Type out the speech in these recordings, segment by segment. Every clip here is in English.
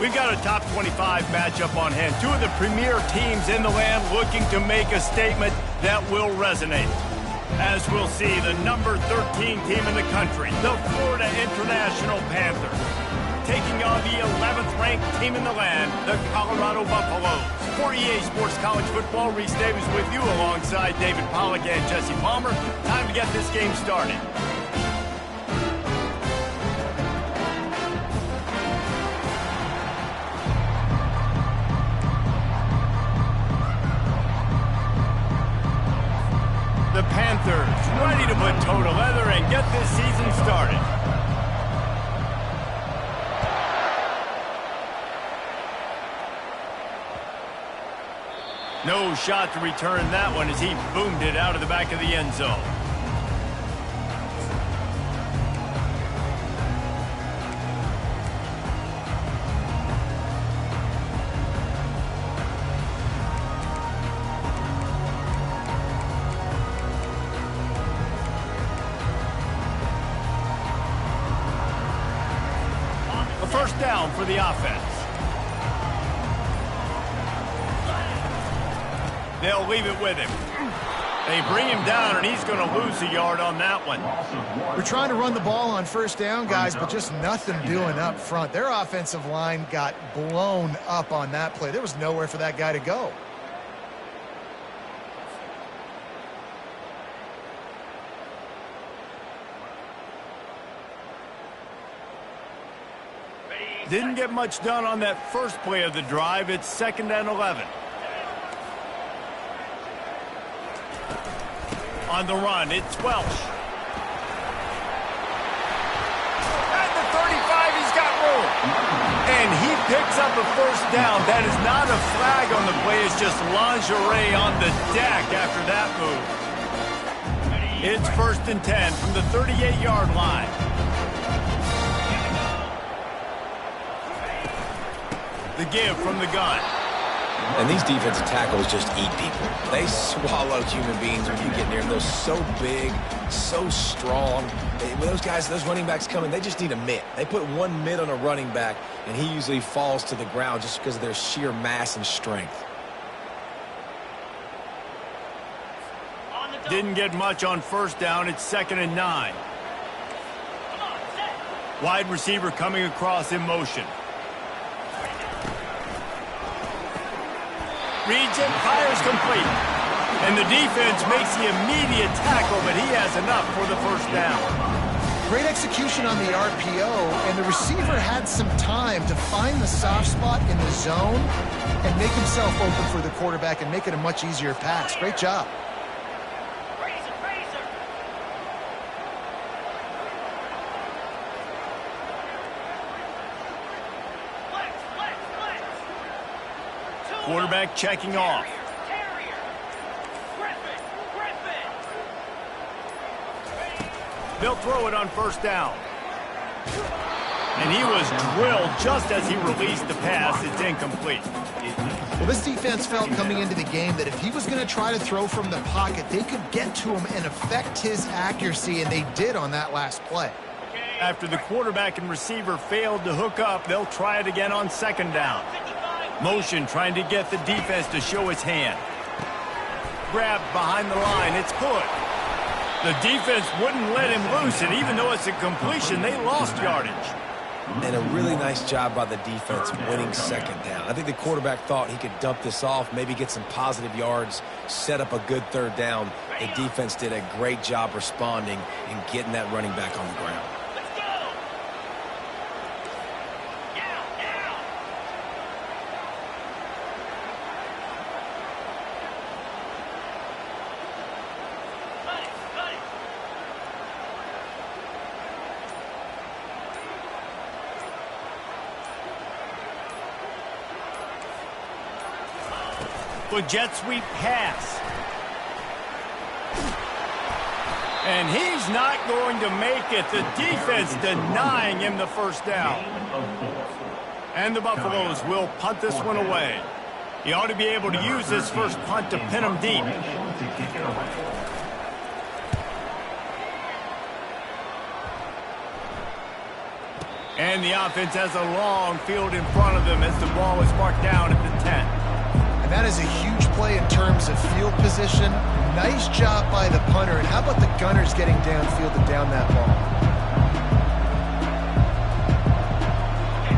We've got a top 25 matchup on hand. Two of the premier teams in the land looking to make a statement that will resonate. As we'll see, the number 13 team in the country, the Florida International Panthers, taking on the 11th ranked team in the land, the Colorado Buffaloes. For EA Sports College Football, Reese Davis with you alongside David Pollack and Jesse Palmer. Time to get this game started. The Panthers ready to put toe to leather and get this season started. No shot to return that one as he boomed it out of the back of the end zone. A first down for the offense. They'll leave it with him. They bring him down, and he's going to lose a yard on that one. We're trying to run the ball on first down, guys, but just nothing doing up front. Their offensive line got blown up on that play. There was nowhere for that guy to go. Didn't get much done on that first play of the drive. It's 2nd and 11. On the run, it's Welsh. At the 35, he's got room. And he picks up a first down. That is not a flag on the play. It's just lingerie on the deck after that move. It's 1st and 10 from the 38-yard line. The give from the gun. And these defensive tackles just eat people. They swallow human beings when you get near them. They're so big, so strong. When those guys, those running backs come in, they just need a mitt. They put one mitt on a running back, and he usually falls to the ground just because of their sheer mass and strength. Didn't get much on first down. It's 2nd and 9. Wide receiver coming across in motion. Reads it, fires complete. And the defense makes the immediate tackle, but he has enough for the first down. Great execution on the RPO, and the receiver had some time to find the soft spot in the zone and make himself open for the quarterback and make it a much easier pass. Great job. Quarterback checking off. They'll throw it on first down. And he was drilled just as he released the pass. It's incomplete. Well, this defense felt coming into the game that if he was going to try to throw from the pocket, they could get to him and affect his accuracy, and they did on that last play. After the quarterback and receiver failed to hook up, they'll try it again on 2nd down. Motion trying to get the defense to show its hand. Grabbed behind the line. It's good. The defense wouldn't let him loose, and even though it's a completion, they lost yardage. And a really nice job by the defense winning 2nd down. I think the quarterback thought he could dump this off, maybe get some positive yards, set up a good 3rd down. The defense did a great job responding and getting that running back on the ground. With jet sweep pass. And he's not going to make it. The defense denying him the first down. And the Buffaloes will punt this one away. He ought to be able to use this first punt to pin him deep. And the offense has a long field in front of them as the ball is marked down at the 10. And that is a huge play in terms of field position. Nice job by the punter. And how about the gunners getting downfield to down that ball?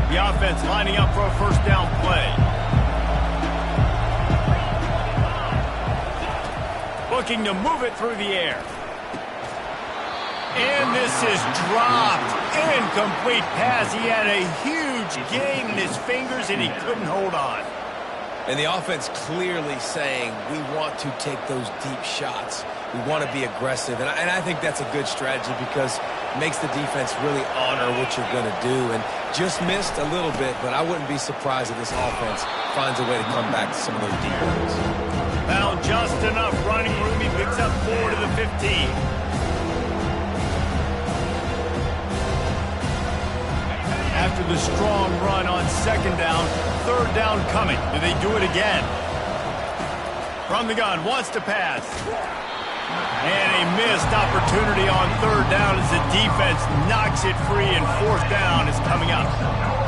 The offense lining up for a first down play. Looking to move it through the air. And this is dropped. Incomplete pass. He had a huge gain in his fingers, and he couldn't hold on. And the offense clearly saying, we want to take those deep shots. We want to be aggressive. And I think that's a good strategy because it makes the defense really honor what you're going to do. And just missed a little bit, but I wouldn't be surprised if this offense finds a way to come back to some of those deep ones. Found just enough running room. He picks up 4 to the 15. After the strong run on second down, third down coming. Do they do it again? From the gun, wants to pass. And a missed opportunity on third down as the defense knocks it free and fourth down is coming up.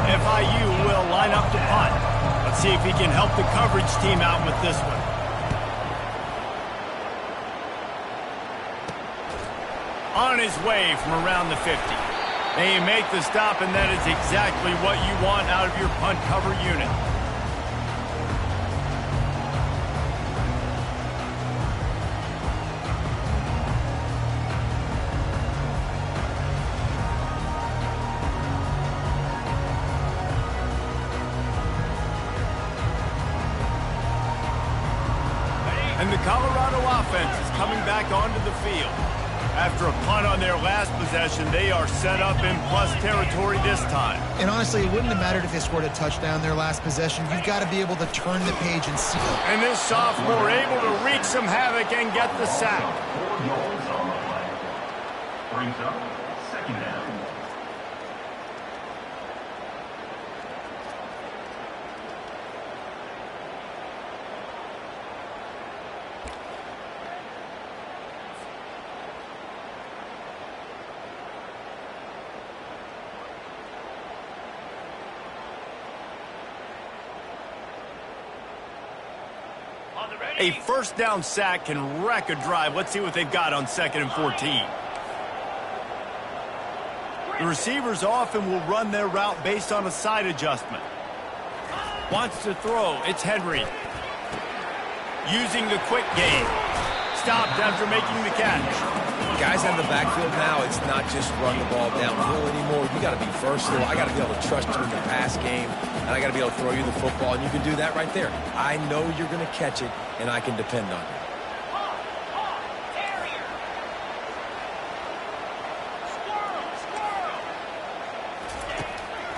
FIU will line up to punt. Let's see if he can help the coverage team out with this one. On his way from around the 50. They make the stop, and that is exactly what you want out of your punt cover unit. And the Colorado offense is coming back onto the field. After a punt on their last possession, they are set up in plus territory this time. And honestly, it wouldn't have mattered if they scored a touchdown their last possession. You've got to be able to turn the page and see. And this sophomore able to wreak some havoc and get the sack. Brings up second down. A first down sack can wreck a drive. Let's see what they've got on 2nd and 14. The receivers often will run their route based on a side adjustment. Wants to throw. It's Henry. Using the quick game. Stopped after making the catch. Guys out of the backfield now, it's not just run the ball downhill anymore. You got to be versatile. I got to be able to trust you in the pass game, and I got to be able to throw you the football, and you can do that right there. I know you're going to catch it, and I can depend on you.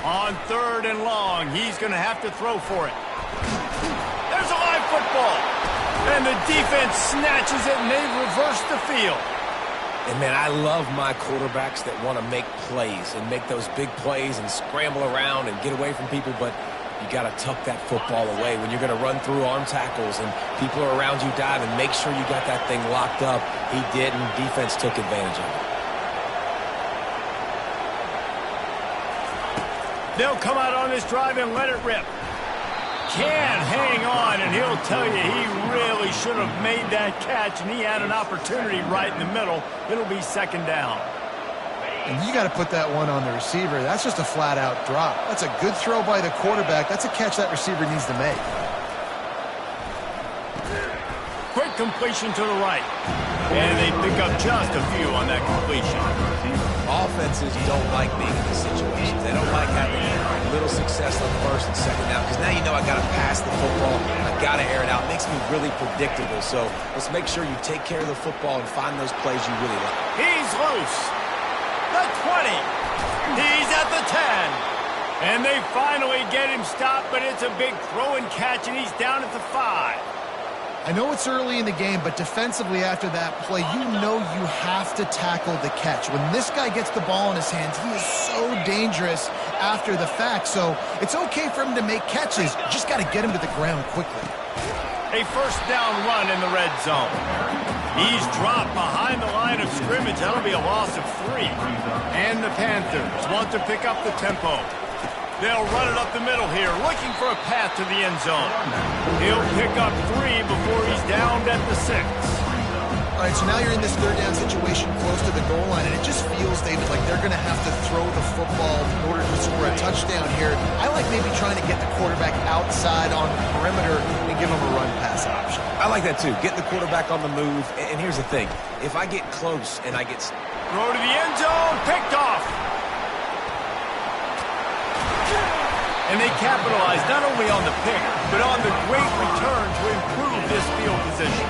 On 3rd and long, he's going to have to throw for it. There's a live football, and the defense snatches it, and they've reversed the field. And, man, I love my quarterbacks that want to make plays and make those big plays and scramble around and get away from people, but you got to tuck that football away when you're going to run through arm tackles and people are around you diving. Make sure you got that thing locked up. He did, and defense took advantage of it. They'll come out on this drive and let it rip. Can hang on, and he'll tell you he really should have made that catch, and he had an opportunity right in the middle. It'll be 2nd down. And you got to put that one on the receiver. That's just a flat-out drop. That's a good throw by the quarterback. That's a catch that receiver needs to make. Quick completion to the right. And they pick up just a few on that completion. Offenses don't like being in these situations. They don't like having little success on 1st and 2nd down because now you know I got to pass the football. I got to air it out. It makes me really predictable. So let's make sure you take care of the football and find those plays you really like. He's loose. The 20. He's at the 10. And they finally get him stopped, but it's a big throw and catch, and he's down at the 5. I know it's early in the game, but defensively after that play, you know you have to tackle the catch. When this guy gets the ball in his hands, he is so dangerous after the fact. So it's okay for him to make catches. You just got to get him to the ground quickly. A first down run in the red zone. He's dropped behind the line of scrimmage. That'll be a loss of 3. And the Panthers want to pick up the tempo. They'll run it up the middle here, looking for a path to the end zone. He'll pick up 3 before he's downed at the 6. All right, so now you're in this third down situation close to the goal line, and it just feels, David, like they're going to have to throw the football in order to score a touchdown here. I like maybe trying to get the quarterback outside on the perimeter and give him a run-pass option. I like that, too. Get the quarterback on the move. And here's the thing. If I get close and I get... Throw to the end zone, picked off. And they capitalize not only on the pick, but on the great return to improve this field position.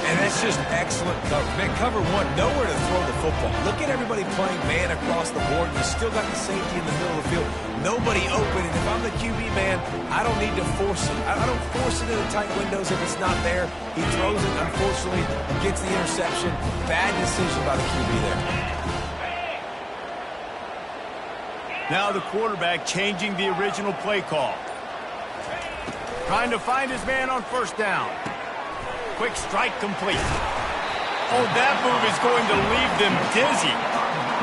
And that's just excellent cover. Man, cover 1, nowhere to throw the football. Look at everybody playing man across the board. You still got the safety in the middle of the field. Nobody open. And if I'm the QB, man, I don't need to force it. I don't force it in the tight windows if it's not there. He throws it, unfortunately, and gets the interception. Bad decision by the QB there. Now the quarterback changing the original play call. Trying to find his man on first down. Quick strike complete. Oh, that move is going to leave them dizzy.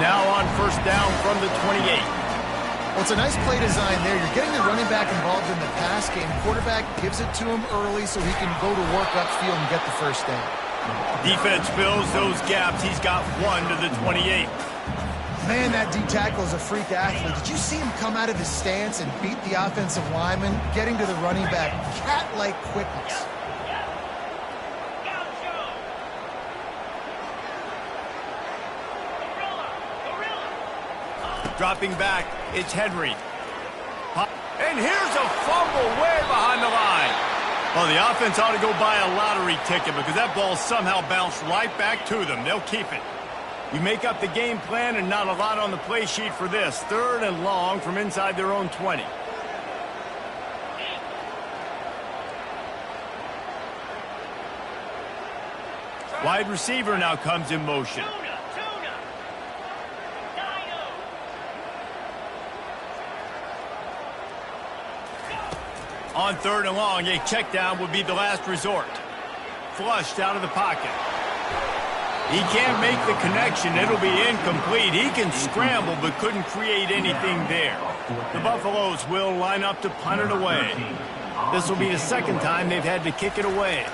Now on first down from the 28. Well, it's a nice play design there. You're getting the running back involved in the pass game. Quarterback gives it to him early so he can go to work upfield and get the first down. Defense fills those gaps. He's got 1 to the 28. Man, that D-tackle is a freak athlete. Did you see him come out of his stance and beat the offensive lineman, getting to the running back? Cat-like quickness. Dropping back, it's Henry. And here's a fumble way behind the line. Well, the offense ought to go buy a lottery ticket because that ball somehow bounced right back to them. They'll keep it. You make up the game plan and not a lot on the play sheet for this. 3rd and long from inside their own 20. Wide receiver now comes in motion. On 3rd and long, a check down would be the last resort. Flushed out of the pocket. He can't make the connection. It'll be incomplete. He can scramble but couldn't create anything there. The Buffaloes will line up to punt it away. This will be the 2nd time they've had to kick it away.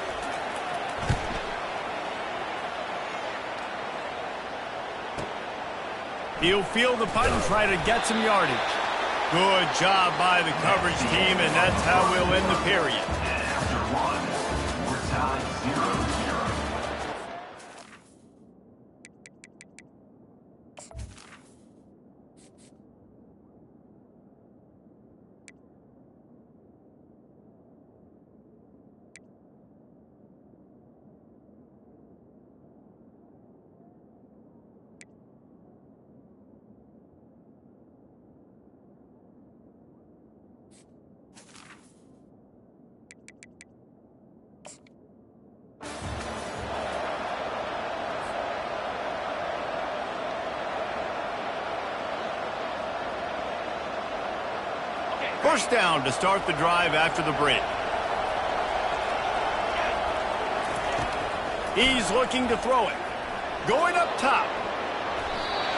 He'll field the punt and try to get some yardage. Good job by the coverage team, and that's how we'll end the period. After 1, we're tied 0-0. First down to start the drive after the break. He's looking to throw it. Going up top.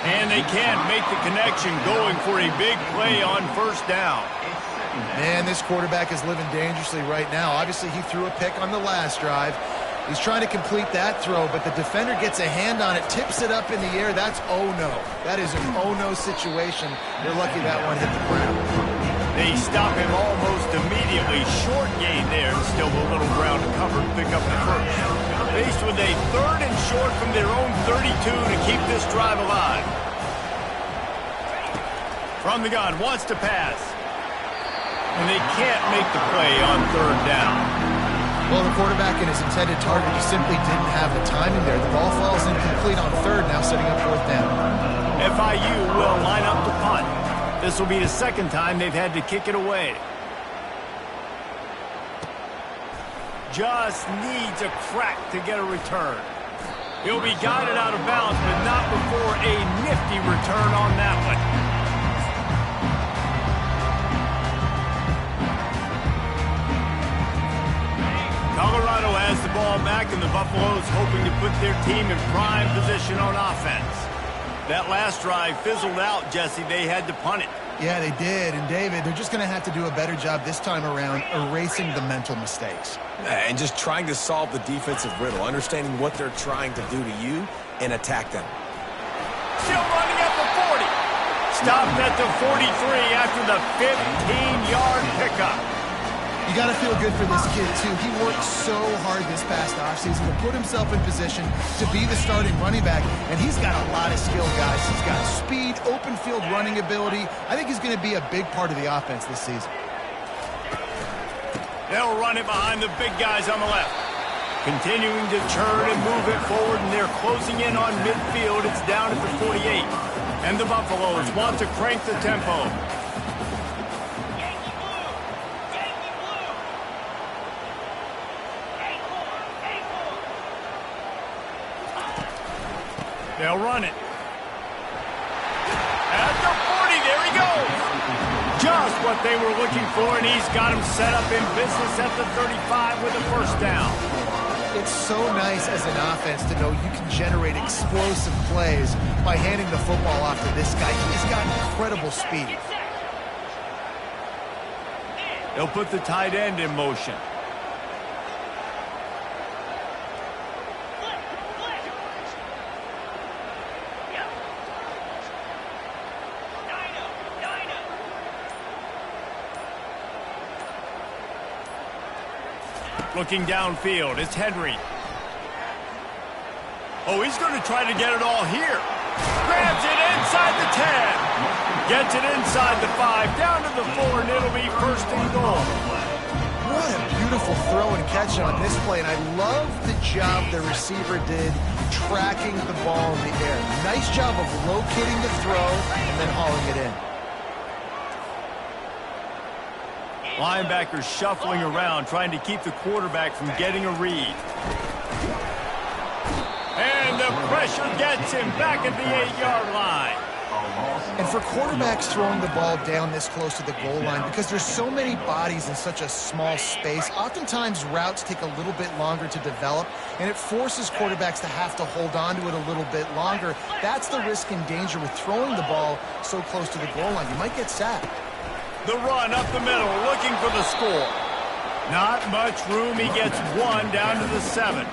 And they can't make the connection, going for a big play on first down. Man, this quarterback is living dangerously right now. Obviously, he threw a pick on the last drive. He's trying to complete that throw, but the defender gets a hand on it, tips it up in the air. That's oh-no. That is an oh-no situation. They're lucky that one hit the ground. They stop him almost immediately. Short gain there. Still a little ground to cover to pick up the first. Faced with a 3rd and short from their own 32 to keep this drive alive. From the gun, wants to pass. And they can't make the play on 3rd down. Well, the quarterback and his intended target, he simply didn't have the timing there. The ball falls incomplete on 3rd, now setting up 4th down. FIU will line up to punt. This will be the 2nd time they've had to kick it away. Just needs a crack to get a return. He'll be guided out of bounds, but not before a nifty return on that one. Colorado has the ball. ball back, and the Buffaloes hoping to put their team in prime position on offense. That last drive fizzled out, Jesse. They had to punt it. Yeah, they did. And, David, they're just going to have to do a better job this time around erasing the mental mistakes. And just trying to solve the defensive riddle, understanding what they're trying to do to you and attack them. Still running at the 40. Stopped at the 43 after the 15-yard pickup. You got to feel good for this kid, too. He worked so hard this past offseason to put himself in position to be the starting running back, and he's got a lot of skill, guys. He's got speed, open field running ability. I think he's going to be a big part of the offense this season. They'll run it behind the big guys on the left. Continuing to turn and move it forward, and they're closing in on midfield. It's down at the 48. And the Buffaloes want to crank the tempo. They'll run it. At the 40, there he goes. Just what they were looking for, and he's got him set up in business at the 35 with a first down. It's so nice as an offense to know you can generate explosive plays by handing the football off to this guy. He's got incredible speed. They'll put the tight end in motion. Looking downfield, it's Henry. Oh, he's going to try to get it all here. Grabs it inside the 10. Gets it inside the 5, down to the 4, and it'll be first and goal. What a beautiful throw and catch on this play, and I love the job the receiver did tracking the ball in the air. Nice job of locating the throw and then hauling it in. Linebackers shuffling around, trying to keep the quarterback from getting a read. And the pressure gets him back at the 8-yard line. And for quarterbacks throwing the ball down this close to the goal line, because there's so many bodies in such a small space, oftentimes routes take a little bit longer to develop, and it forces quarterbacks to have to hold on to it a little bit longer. That's the risk and danger with throwing the ball so close to the goal line. You might get sacked. The run up the middle, looking for the score. Not much room. He gets one down to the 7.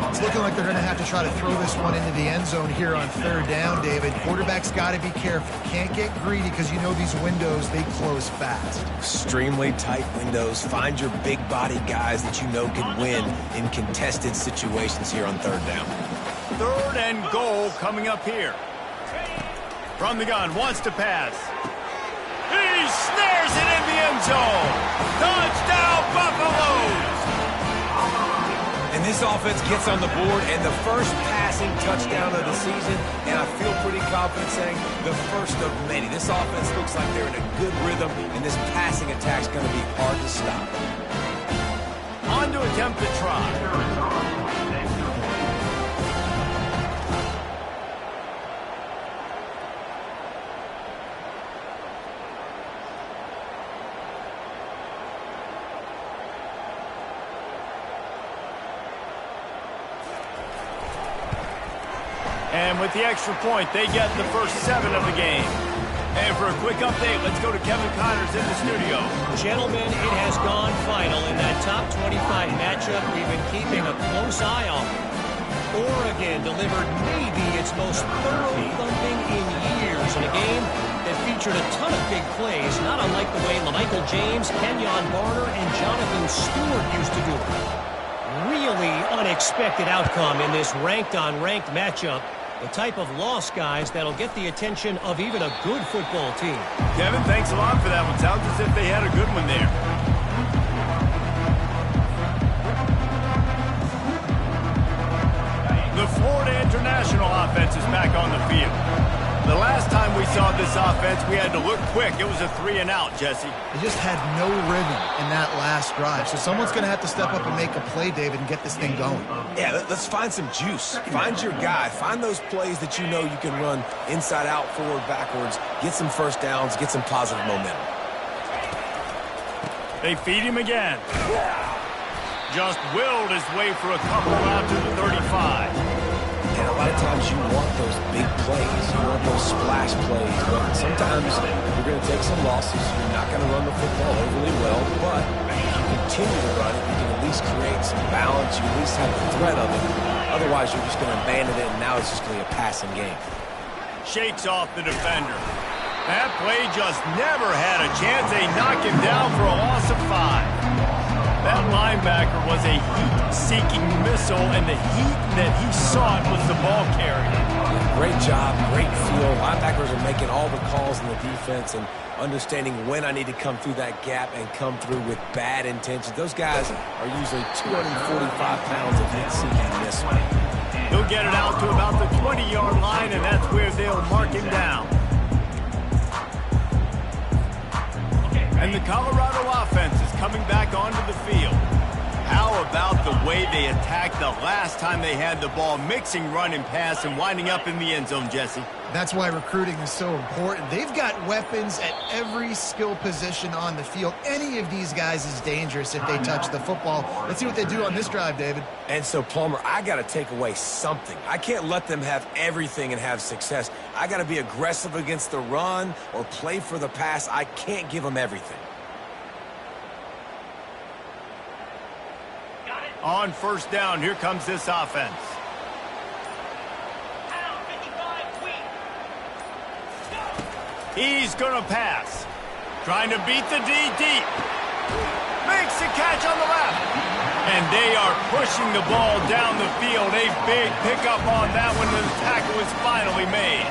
It's looking like they're going to have to try to throw this one into the end zone here on third down, David. Quarterback's got to be careful. Can't get greedy because you know these windows, they close fast. Extremely tight windows. Find your big-body guys that you know can win in contested situations here on third down. Third and goal coming up here. From the gun, wants to pass. He snares it in the end zone. Touchdown, Buffaloes! And this offense gets on the board, and the first passing touchdown of the season, and I feel pretty confident saying the first of many. This offense looks like they're in a good rhythm, and this passing attack's going to be hard to stop. On to attempt the try. And with the extra point, they get the first 7 of the game. And for a quick update, let's go to Kevin Connors in the studio. Gentlemen, it has gone final in that top 25 matchup we've been keeping a close eye on. Oregon delivered maybe its most thorough thumping in years in a game that featured a ton of big plays, not unlike the way LaMichael James, Kenyon Barner, and Jonathan Stewart used to do it. Really unexpected outcome in this ranked-on-ranked matchup. The type of loss, guys, that'll get the attention of even a good football team. Kevin, thanks a lot for that one. Sounds as if they had a good one there. The Florida International offense is back on the field. The last time we saw this offense, we had to look quick. It was a 3-and-out, Jesse. They just had no rhythm in that last drive. So someone's going to have to step up and make a play, David, and get this thing going. Yeah, let's find some juice. Find your guy. Find those plays that you know you can run inside out, forward, backwards. Get some first downs. Get some positive momentum. They feed him again. just willed his way for a couple out to the 35. And a lot of times you want those big plays. You want those splash plays. But sometimes you're going to take some losses. You're not going to run the football overly well. But if you continue to run it, you can at least create some balance. You at least have the threat of it. Otherwise, you're just going to abandon it, and now it's just going to be a passing game. Shakes off the defender. That play just never had a chance. They knock him down for a loss of 5. That linebacker was a heat-seeking missile, and the heat that he sought was the ball carrier. Great job, great feel. Linebackers are making all the calls in the defense and understanding when I need to come through that gap and come through with bad intentions. Those guys are usually 245 pounds of heat seeking this one. He'll get it out to about the 20-yard line, and that's where they'll mark him down. And the Colorado offense is coming back onto the field. How about the way they attacked the last time they had the ball, mixing run and pass and winding up in the end zone, Jesse? That's why recruiting is so important. They've got weapons at every skill position on the field. Any of these guys is dangerous if they touch the football. Let's see what they do on this drive, David. And so, Palmer, I got to take away something. I can't let them have everything and have success. I got to be aggressive against the run or play for the pass. I can't give them everything. On first down, here comes this offense. He's going to pass. Trying to beat the D deep. Makes the catch on the left. And they are pushing the ball down the field. A big pickup on that one. The tackle is finally made.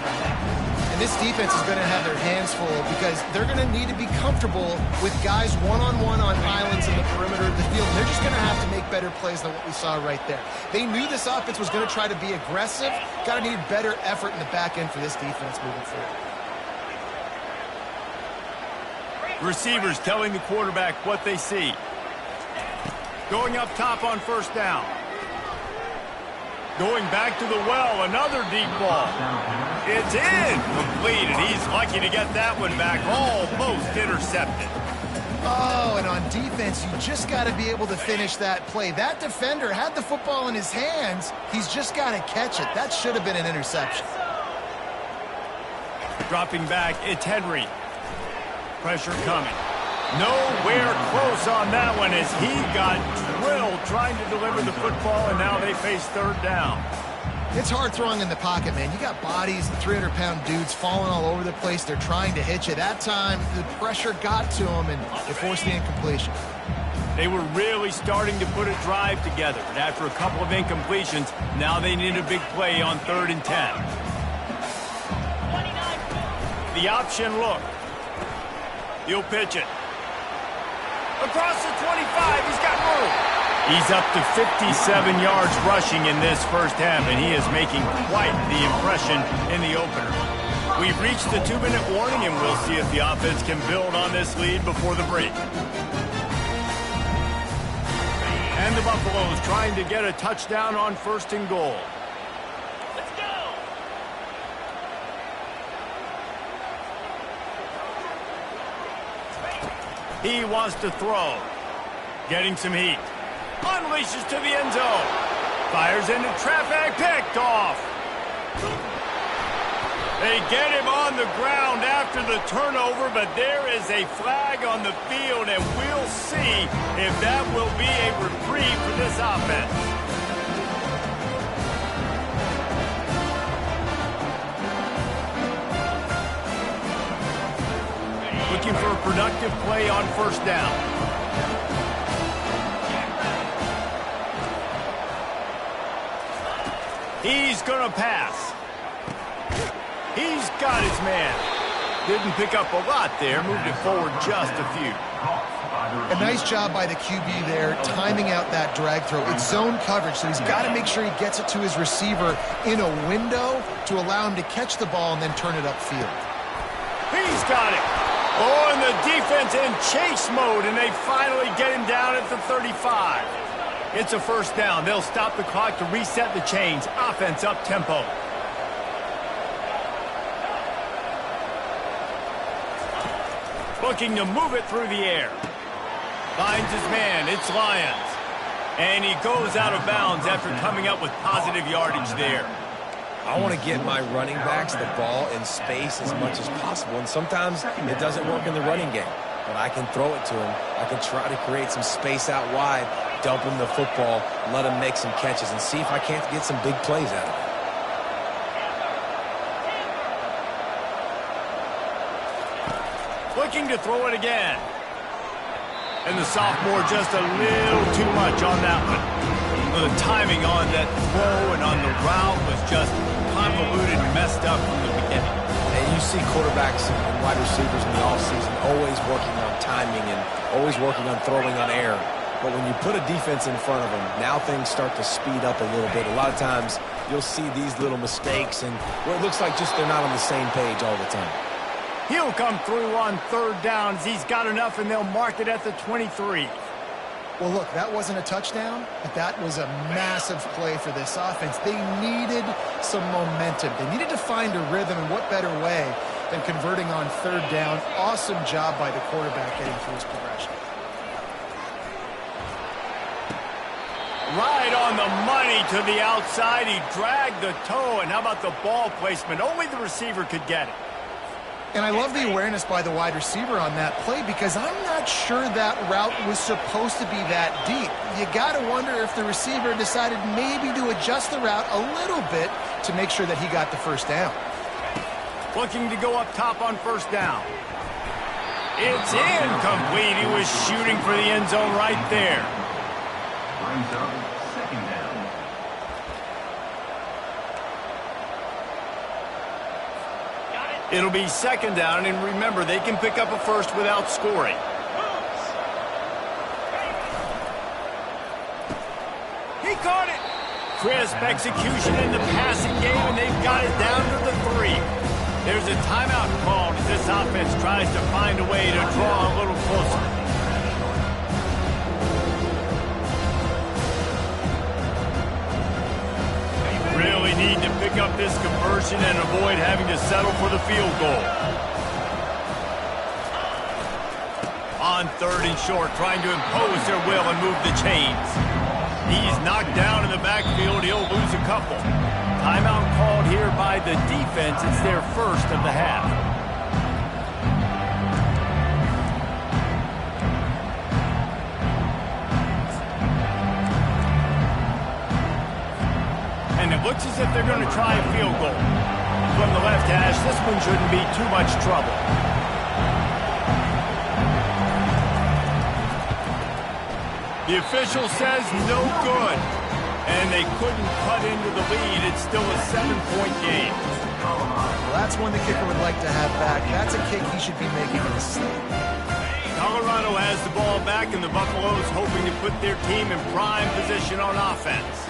And this defense is going to have their hands full because they're going to need to be comfortable with guys one-on-one on islands in the perimeter of the field. And they're just going to have to make better plays than what we saw right there. They knew this offense was going to try to be aggressive. Got to need better effort in the back end for this defense moving forward. Receivers telling the quarterback what they see. Going up top on first down. Going back to the well, another deep ball. It's in, complete, and he's lucky to get that one back, almost intercepted. Oh, and on defense, you just got to be able to finish that play. That defender had the football in his hands. He's just got to catch it. That should have been an interception. Dropping back, it's Henry. Pressure coming. Nowhere close on that one as he got drilled trying to deliver the football, and now they face third down. It's hard throwing in the pocket, man. You got bodies, 300-pound dudes falling all over the place. They're trying to hit you. That time, the pressure got to them, and it forced the incompletion. They were really starting to put a drive together, but after a couple of incompletions, now they need a big play on 3rd and 10. The option look. He'll pitch it. Across the 25, he's got room. He's up to 57 yards rushing in this first half, and he is making quite the impression in the opener. We've reached the 2-minute warning, and we'll see if the offense can build on this lead before the break. And the Buffaloes trying to get a touchdown on 1st and goal. He wants to throw. Getting some heat. Unleashes to the end zone. Fires into traffic. Picked off. They get him on the ground after the turnover, but there is a flag on the field, and we'll see if that will be a reprieve for this offense. Looking for a productive play on first down. He's going to pass. He's got his man. Didn't pick up a lot there. Moved it forward just a few. A nice job by the QB there, timing out that drag throw. It's zone coverage, so he's got to make sure he gets it to his receiver in a window to allow him to catch the ball and then turn it upfield. He's got it. Oh, and the defense in chase mode, and they finally get him down at the 35. It's a first down. They'll stop the clock to reset the chains. Offense up tempo. Looking to move it through the air. Finds his man. It's Lyons. And he goes out of bounds after coming up with positive yardage there. I want to get my running backs the ball in space as much as possible, and sometimes it doesn't work in the running game. But I can throw it to him. I can try to create some space out wide, dump him the football, let him make some catches, and see if I can't get some big plays out of it. Looking to throw it again. And the sophomore just a little too much on that one. The timing on that throw and on the route was just convoluted and messed up from the beginning. And you see quarterbacks and wide receivers in the offseason always working on timing and always working on throwing on air. But when you put a defense in front of them, now things start to speed up a little bit. A lot of times you'll see these little mistakes and where it looks like just they're not on the same page all the time. He'll come through on third downs. He's got enough, and they'll mark it at the 23. Well, look, that wasn't a touchdown, but that was a massive play for this offense. They needed some momentum. They needed to find a rhythm, and what better way than converting on third down. Awesome job by the quarterback getting through his progression. Right on the money to the outside. He dragged the toe, and how about the ball placement? Only the receiver could get it. And I love the awareness by the wide receiver on that play because I'm not sure that route was supposed to be that deep. You got to wonder if the receiver decided maybe to adjust the route a little bit to make sure that he got the first down. Looking to go up top on first down. It's incomplete. He was shooting for the end zone right there. Brings up second down. It'll be second down, and remember, they can pick up a first without scoring. He caught it. Crisp execution in the passing game, and they've got it down to the 3. There's a timeout called as this offense tries to find a way to draw a little closer. Really need to pick up this conversion and avoid having to settle for the field goal. On third and short, trying to impose their will and move the chains. He's knocked down in the backfield. He'll lose a couple. Timeout called here by the defense. It's their first of the half. And it looks as if they're going to try a field goal. From the left hash, this one shouldn't be too much trouble. The official says no good. And they couldn't cut into the lead. It's still a 7-point game. Well, that's one the kicker would like to have back. That's a kick he should be making in his sleep. Colorado has the ball back, and the Buffaloes hoping to put their team in prime position on offense.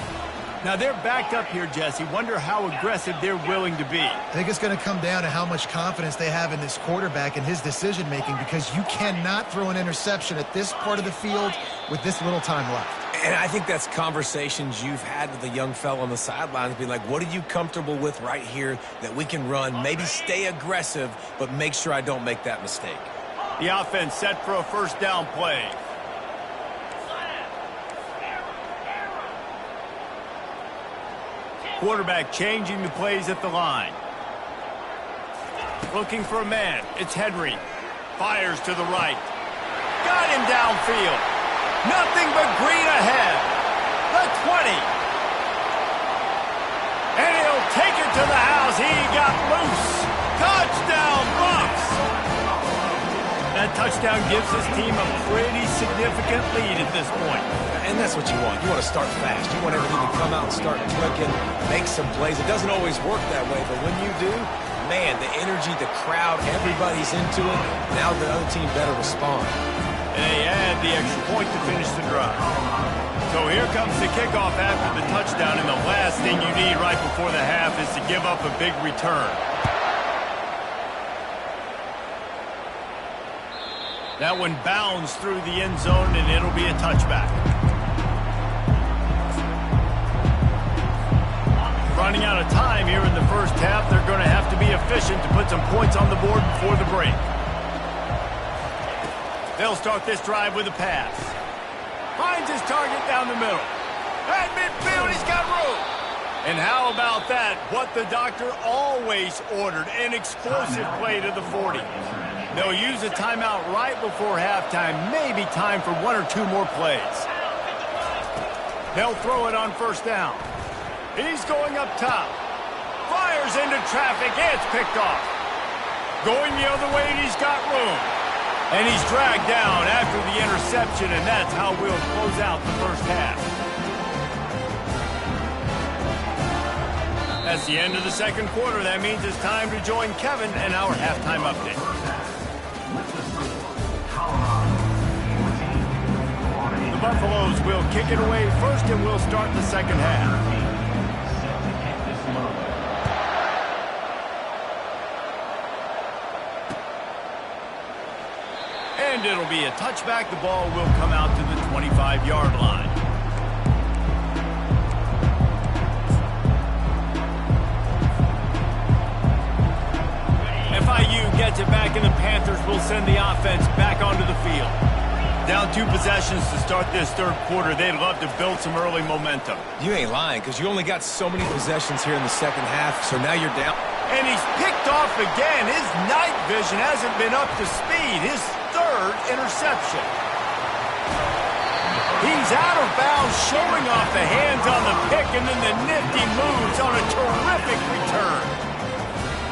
Now, they're backed up here, Jesse. Wonder how aggressive they're willing to be. I think it's going to come down to how much confidence they have in this quarterback and his decision-making, because you cannot throw an interception at this part of the field with this little time left. And I think that's conversations you've had with a young fellow on the sidelines, be like, what are you comfortable with right here that we can run? Maybe stay aggressive, but make sure I don't make that mistake. The offense set for a first down play. Quarterback changing the plays at the line. Looking for a man. It's Henry. Fires to the right. Got him downfield. Nothing but green ahead. The 20. And he'll take it to the house. He got loose. Touchdown, Bucks. That touchdown gives his team a pretty significant lead at this point. And that's what you want. You want to start fast. You want everything to come out and start clicking, make some plays. It doesn't always work that way, but when you do, man, the energy, the crowd, everybody's into it. Now the other team better respond. And they add the extra point to finish the drive. So here comes the kickoff after the touchdown, and the last thing you need right before the half is to give up a big return. That one bounds through the end zone, and it'll be a touchback. Running out of time here in the first half. They're going to have to be efficient to put some points on the board before the break. They'll start this drive with a pass. Finds his target down the middle. At midfield, he's got room. And how about that? What the doctor always ordered, an explosive play to the 40. They'll use a timeout right before halftime. Maybe time for one or two more plays. They'll throw it on first down. He's going up top. Fires into traffic. It's picked off. Going the other way, and he's got room. And he's dragged down after the interception, and that's how we'll close out the first half. That's the end of the second quarter. That means it's time to join Kevin and our halftime update. The Buffaloes will kick it away first, and we'll start the second half. And it'll be a touchback. The ball will come out to the 25-yard line. FIU gets it back, and the Panthers will send the offense back onto the field. Down 2 possessions to start this third quarter. They'd love to build some early momentum. You ain't lying, because you only got so many possessions here in the second half, so now you're down. And he's picked off again. His night vision hasn't been up to speed. His third interception. He's out of bounds, showing off the hands on the pick, and then the nifty moves on a terrific return.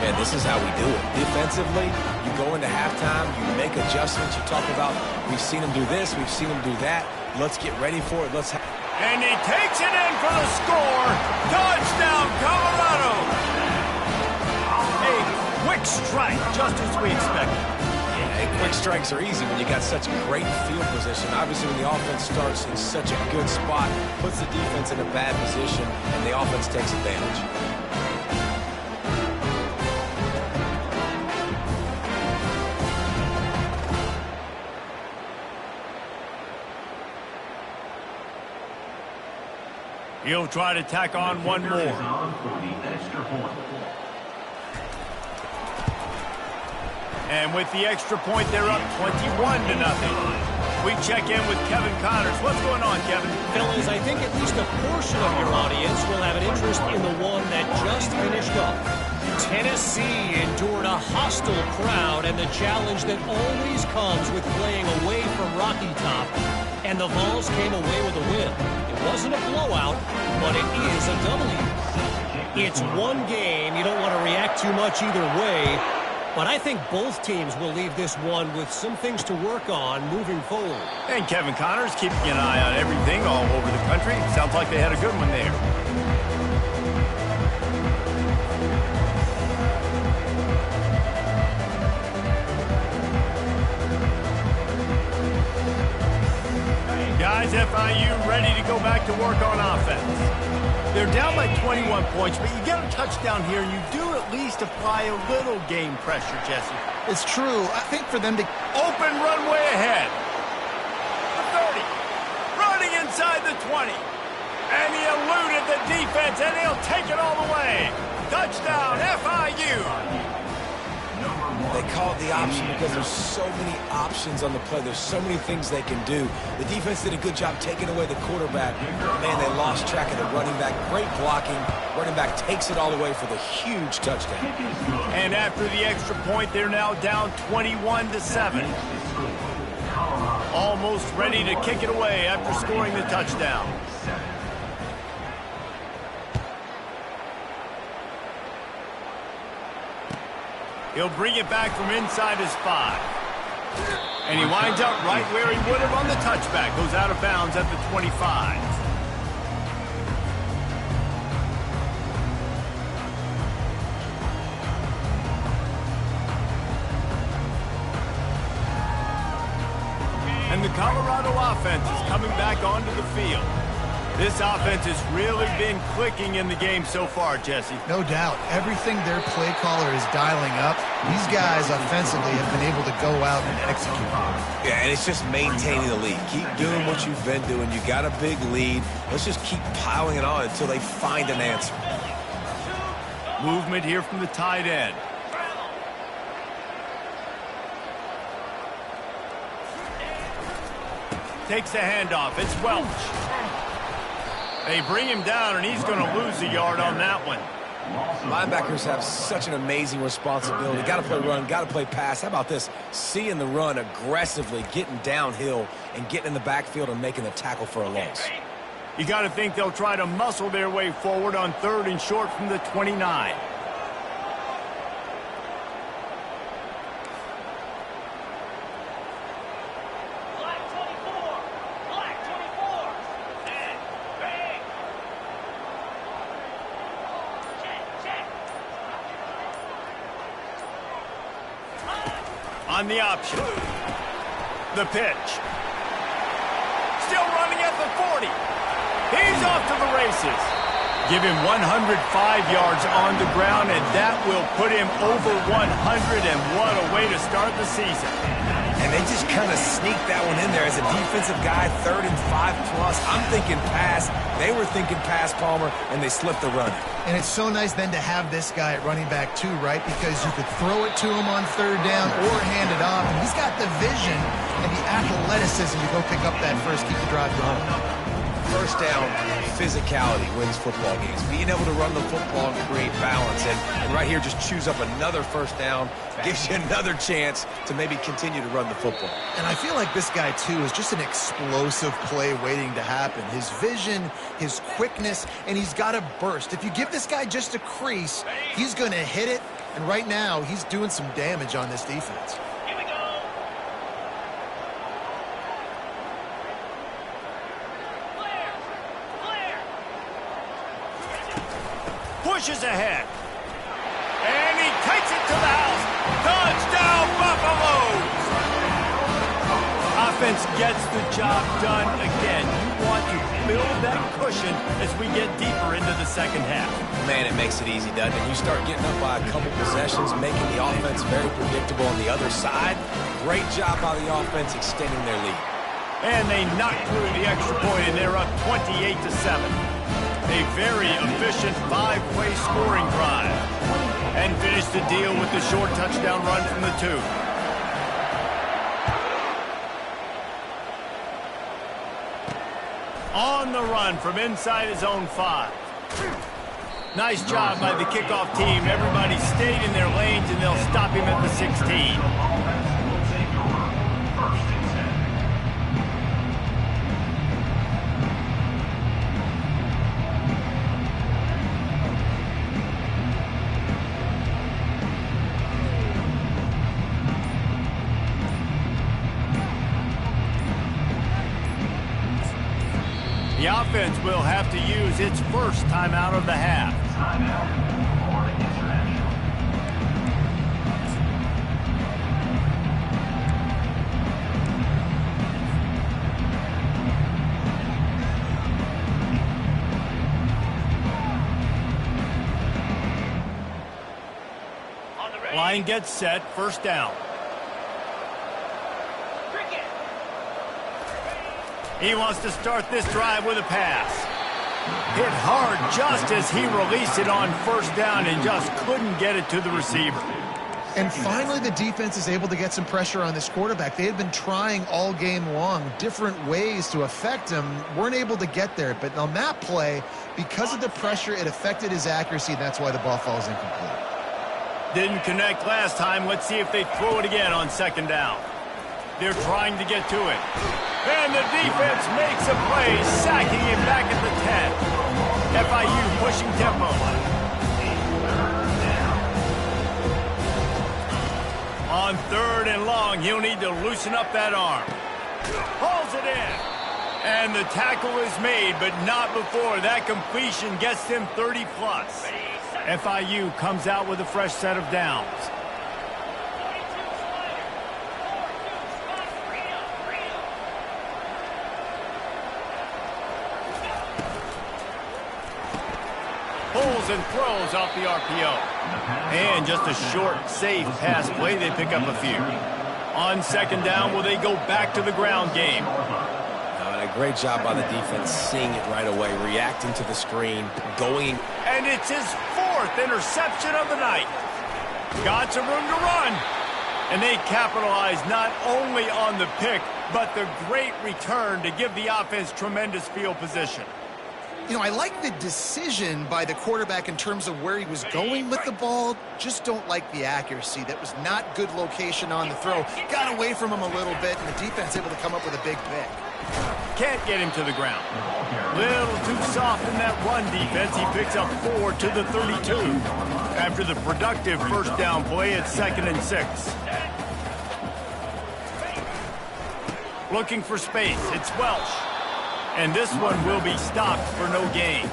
And this is how we do it. Defensively, you go into halftime, you make adjustments. You talk about, we've seen him do this, we've seen him do that. Let's get ready for it. And he takes it in for the score. Touchdown, Colorado. A quick strike, just as we expected. Yeah, quick strikes are easy when you got such great field position. Obviously, when the offense starts in such a good spot, puts the defense in a bad position, and the offense takes advantage. He'll try to tack on one more. And with the extra point, they're up 21-0. We check in with Kevin Connors. What's going on, Kevin? Fellas, I think at least a portion of your audience will have an interest in the one that just finished up. Tennessee endured a hostile crowd and the challenge that always comes with playing away from Rocky Top. And the Vols came away with a win. It wasn't a blowout, but it is a W. It's one game. You don't want to react too much either way. But I think both teams will leave this one with some things to work on moving forward. And Kevin Connors keeping an eye on everything all over the country. Sounds like they had a good one there. Guys, FIU ready to go back to work on offense. They're down by 21 points, but you get a touchdown here, and you do at least apply a little game pressure, Jesse. It's true. I think for them to... Open runway ahead. The 30. Running inside the 20. And he eluded the defense, and he'll take it all the way. Touchdown, FIU. They call it the option because there's so many options on the play. There's so many things they can do. The defense did a good job taking away the quarterback. Man, they lost track of the running back. Great blocking. Running back takes it all the way for the huge touchdown. And after the extra point, they're now down 21-7. Almost ready to kick it away after scoring the touchdown. He'll bring it back from inside his 5. And he winds up right where he would have on the touchback. Goes out of bounds at the 25. And the Colorado offense is coming back onto the field. This offense has really been clicking in the game so far, Jesse. No doubt. Everything their play caller is dialing up, these guys offensively have been able to go out and execute. Yeah, and it's just maintaining the lead. Keep doing what you've been doing. You got a big lead. Let's just keep piling it on until they find an answer. Movement here from the tight end. Takes the handoff. It's Welch. They bring him down, and he's going to lose a yard on that one. Linebackers have such an amazing responsibility. Got to play run, got to play pass. How about this? Seeing the run aggressively, getting downhill, and getting in the backfield and making the tackle for a loss. You got to think they'll try to muscle their way forward on 3rd and short from the 29. On the option. The pitch. Still running at the 40. He's off to the races. Give him 105 yards on the ground, and that will put him over 100, and what a way to start the season. And they just kind of sneaked that one in there as a defensive guy, 3rd and 5+. I'm thinking pass. They were thinking pass, Palmer, and they slipped the run. And it's so nice then to have this guy at running back too, right? Because you could throw it to him on 3rd down or hand it off. And he's got the vision and the athleticism to go pick up that first, keep the drive going. First down, physicality wins football games. Being able to run the football and create balance. And right here, just choose up another first down. Gives you another chance to maybe continue to run the football. And I feel like this guy, too, is just an explosive play waiting to happen. His vision, his quickness, and he's got a burst. If you give this guy just a crease, he's going to hit it. And right now, he's doing some damage on this defense. Pushes ahead. And he takes it to the house. Touchdown, Buffaloes! Offense gets the job done again. You want to build that cushion as we get deeper into the second half. Man, it makes it easy, doesn't it? You start getting up by a couple possessions, making the offense very predictable on the other side. Great job by the offense extending their lead. And they knock through the extra point, and they're up 28-7. A very efficient 5-play scoring drive. And finish the deal with the short touchdown run from the 2. On the run from inside his own 5. Nice job by the kickoff team. Everybody stayed in their lanes, and they'll stop him at the 16. The offense will have to use its first timeout of the half. Line gets set, first down. He wants to start this drive with a pass. Hit hard just as he released it on first down and just couldn't get it to the receiver. And finally, the defense is able to get some pressure on this quarterback. They had been trying all game long different ways to affect him. Weren't able to get there. But on that play, because of the pressure, it affected his accuracy, and that's why the ball falls incomplete. Didn't connect last time. Let's see if they throw it again on second down. They're trying to get to it. And the defense makes a play, sacking him back at the 10. FIU pushing tempo. On 3rd and long, he'll need to loosen up that arm. Pulls it in. And the tackle is made, but not before that completion gets them 30+. FIU comes out with a fresh set of downs. Pulls and throws off the RPO. And just a short, safe pass play. They pick up a few. On second down, will they go back to the ground game? A great job by the defense, seeing it right away, reacting to the screen, going. And it's his 4th interception of the night. Got some room to run. And they capitalize not only on the pick, but the great return to give the offense tremendous field position. You know, I like the decision by the quarterback in terms of where he was going with the ball. Just don't like the accuracy. That was not good location on the throw. Got away from him a little bit, and the defense able to come up with a big pick. Can't get him to the ground. Little too soft in that run defense. He picks up 4 to the 32. After the productive first down play, it's 2nd and 6. Looking for space. It's Welsh. And this one will be stopped for no gain.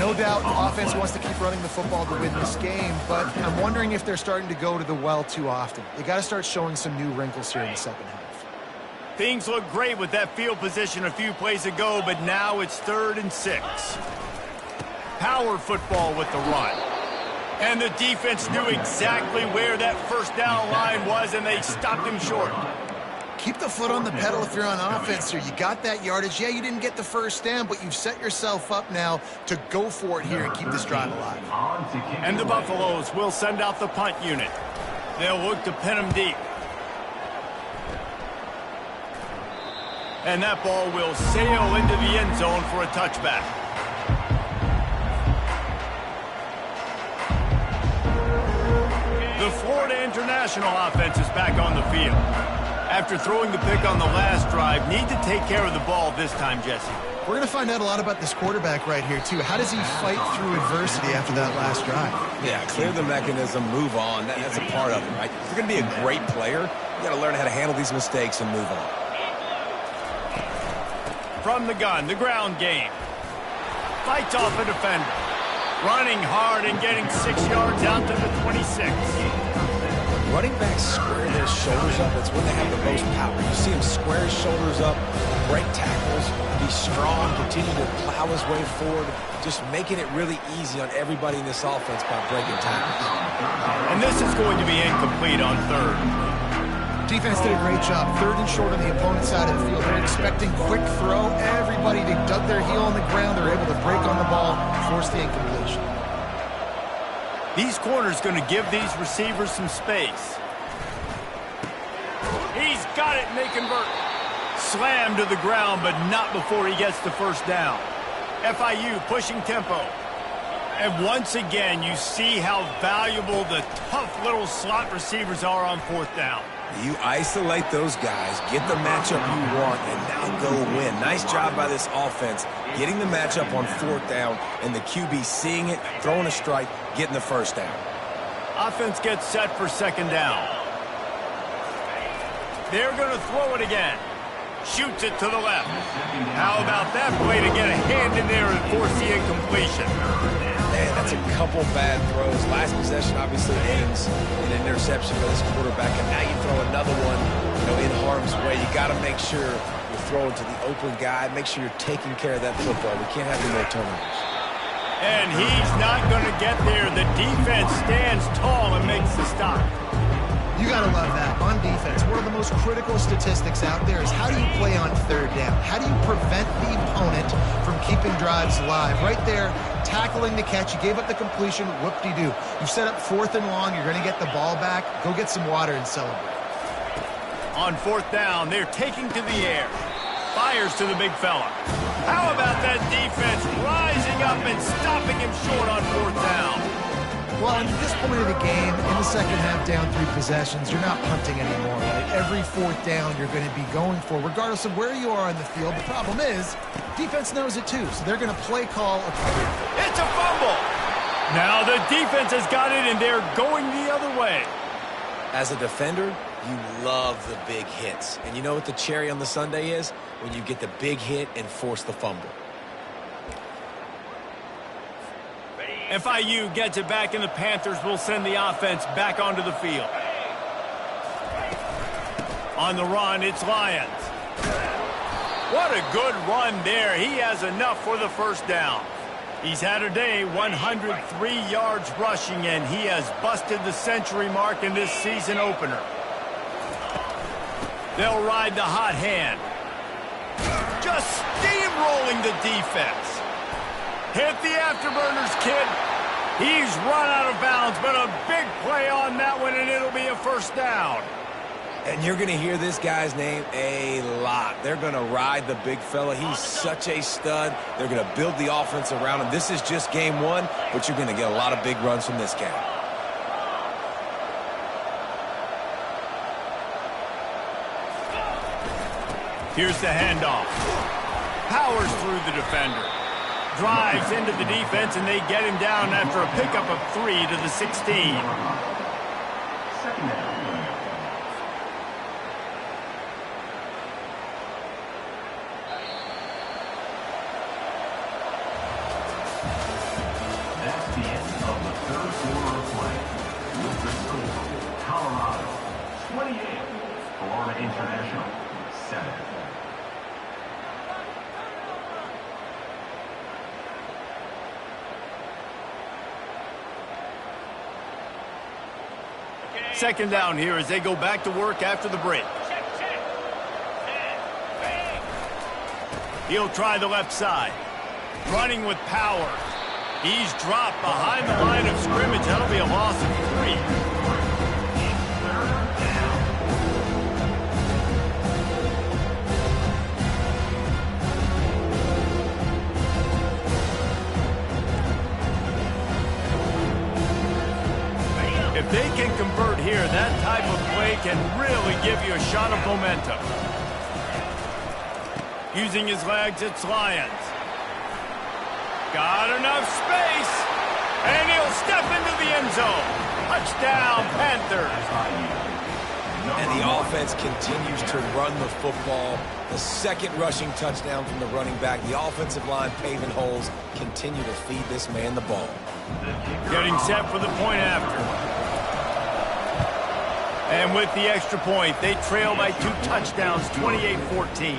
No doubt the offense wants to keep running the football to win this game, but I'm wondering if they're starting to go to the well too often. They got to start showing some new wrinkles here in the second half. Things look great with that field position a few plays ago, but now it's 3rd and 6. Power football with the run. And the defense knew exactly where that first down line was, and they stopped him short. Keep the foot on the pedal if you're on offense here. You got that yardage. Yeah, you didn't get the first down, but you've set yourself up now to go for it here and keep this drive alive. And the Buffaloes will send out the punt unit. They'll look to pin him deep. And that ball will sail into the end zone for a touchback. The Florida International offense is back on the field. After throwing the pick on the last drive, need to take care of the ball this time, Jesse. We're going to find out a lot about this quarterback right here, too. How does he fight through adversity after that last drive? Yeah, clear the mechanism, move on. That's a part of it, right? If you're going to be a great player, you got to learn how to handle these mistakes and move on. From the gun, the ground game. Fights off a defender. Running hard and getting 6 yards out to the 26. Running backs square their shoulders up. That's when they have the most power. You see him square his shoulders up, break tackles, be strong, continue to plow his way forward, just making it really easy on everybody in this offense by breaking tackles. And this is going to be incomplete on 3rd. Defense did a great job. 3rd and short on the opponent's side of the field. They're expecting quick throw. Everybody, they dug their heel on the ground. They're able to break on the ball, force the incompletion. These corners going to give these receivers some space. He's got it, and they convert. Slammed to the ground, but not before he gets the first down. FIU pushing tempo. And once again, you see how valuable the tough little slot receivers are on 4th down. You isolate those guys, get the matchup you want, and now go win. Nice job by this offense, getting the matchup on 4th down, and the QB seeing it, throwing a strike, getting the first down. Offense gets set for 2nd down. They're going to throw it again. Shoots it to the left. How about that play to get a hand in there and force the incompletion? Man, that's a couple bad throws. Last possession obviously ends in an interception for this quarterback, and now you throw another one, in harm's way. You got to make sure you're throwing to the open guy. Make sure you're taking care of that football. We can't have any more turnovers. And he's not going to get there. The defense stands tall and makes the stop. You got to love that. On defense, one of the most critical statistics out there is how do you play on 3rd down? How do you prevent the opponent from keeping drives alive? Right there, tackling the catch. You gave up the completion. Whoop-de-doo. You've set up 4th and long. You're going to get the ball back. Go get some water and celebrate. On 4th down, they're taking to the air. Fires to the big fella. How about that defense rising up and stopping him short on 4th down? Well, at this point of the game, in the second half, down 3 possessions, you're not punting anymore, right? Every 4th down you're going to be going for, regardless of where you are on the field. The problem is, defense knows it too, so they're going to play call accordingly. It's a fumble! Now the defense has got it, and they're going the other way. As a defender, you love the big hits. And you know what the cherry on the sundae is? When you get the big hit and force the fumble. FIU gets it back, and the Panthers will send the offense back onto the field. On the run, it's Lyons. What a good run there. He has enough for the first down. He's had a day, 103 yards rushing, and he has busted the century mark in this season opener. They'll ride the hot hand. Just steamrolling the defense. Hit the afterburners, kid. He's run out of bounds, but a big play on that one, and it'll be a first down. And you're going to hear this guy's name a lot. They're going to ride the big fella. He's such a stud. They're going to build the offense around him. This is just game one, but you're going to get a lot of big runs from this guy. Here's the handoff. Powers through the defender. Drives into the defense, and they get him down after a pickup of 3 to the 16. Second down. That's the end of the third quarter of play. With the score, Colorado 28, Florida International 7. Second down here as they go back to work after the break. He'll try the left side. Running with power. He's dropped behind the line of scrimmage. That'll be a loss of 3. If they can convert here, that type of play can really give you a shot of momentum. Using his legs, it's Lions. Got enough space, and he'll step into the end zone. Touchdown, Panthers. And the offense continues to run the football. The second rushing touchdown from the running back. The offensive line paving holes. Continue to feed this man the ball. Getting set for the point after. And with the extra point, they trail by 2 touchdowns, 28-14.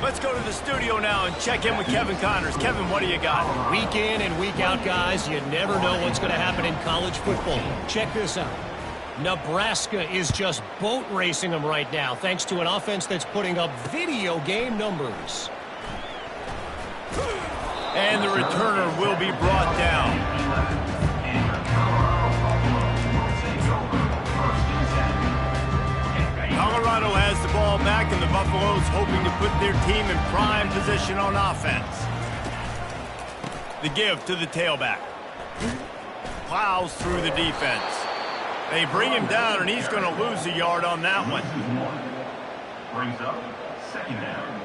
Let's go to the studio now and check in with Kevin Connors. Kevin, what do you got? Week in and week out, guys, you never know what's going to happen in college football. Check this out. Nebraska is just boat racing them right now, thanks to an offense that's putting up video game numbers. And the returner will be brought down. Colorado has the ball back, and the Buffaloes hoping to put their team in prime position on offense. The give to the tailback. Plows through the defense. They bring him down, and he's going to lose a yard on that one. Brings up second down.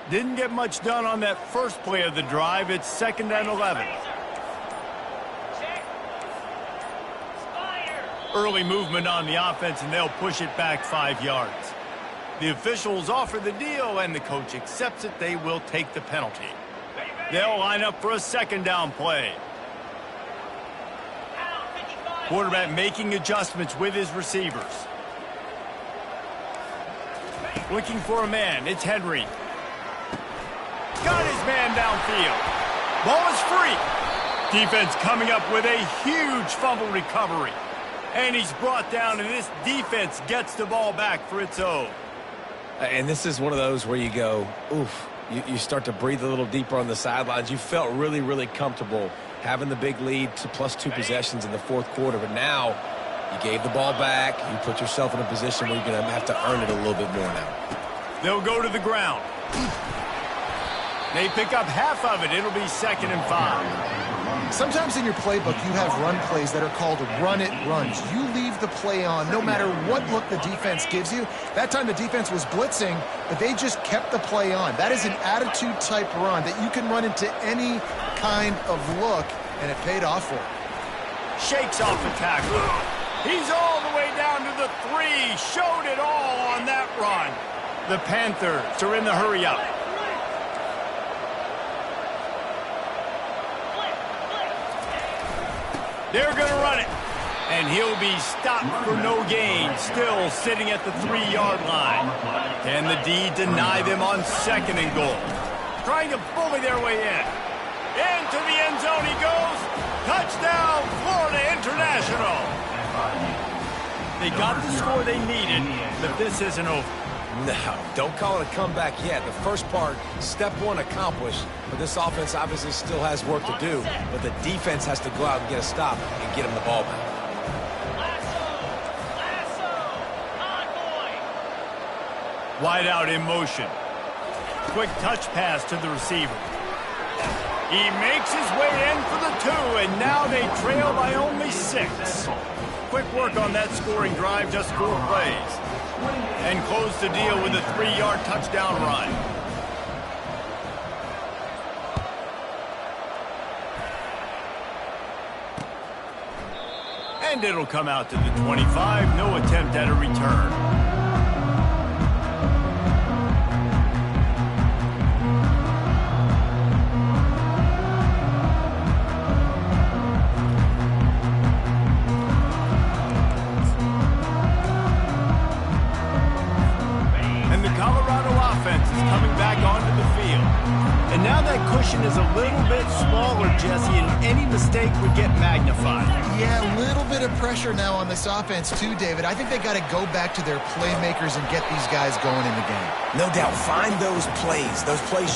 Didn't get much done on that first play of the drive. It's 2nd and 11. Early movement on the offense, and they'll push it back 5 yards. The officials offer the deal, and the coach accepts it. They will take the penalty. They'll line up for a 2nd down play. Quarterback making adjustments with his receivers. Looking for a man. It's Henry. Got his man downfield. Ball is free. Defense coming up with a huge fumble recovery. And he's brought down, and this defense gets the ball back for its own. And this is one of those where you go, oof, you start to breathe a little deeper on the sidelines. You felt really, really comfortable having the big lead to +2 possessions in the 4th quarter. But now you gave the ball back. You put yourself in a position where you're going to have to earn it a little bit more now. They'll go to the ground. They pick up half of it. It'll be 2nd and 5. Sometimes in your playbook, you have run plays that are called run-it runs. You leave the play on no matter what look the defense gives you. That time the defense was blitzing, but they just kept the play on. That is an attitude-type run that you can run into any kind of look, and it paid off for him. Shakes off the tackle. He's all the way down to the 3. Showed it all on that run. The Panthers are in the hurry-up. They're going to run it. And he'll be stopped for no gain. Still sitting at the 3-yard line. Can the D deny them on 2nd and goal? Trying to bully their way in. Into the end zone he goes. Touchdown, Florida International. They got the score they needed, but this isn't over. No, don't call it a comeback yet. The first part, step one accomplished, but this offense obviously still has work to do, but the defense has to go out and get a stop and get him the ball back. Wide out in motion. Quick touch pass to the receiver. He makes his way in for the 2, and now they trail by only 6. Quick work on that scoring drive, just 4 plays. And close the deal with a 3-yard touchdown run. And it'll come out to the 25. No attempt at a return. Is a little bit smaller, Jesse, and any mistake would get magnified. Yeah, a little bit of pressure now on this offense too, David. I think they got to go back to their playmakers and get these guys going in the game. No doubt. Find those plays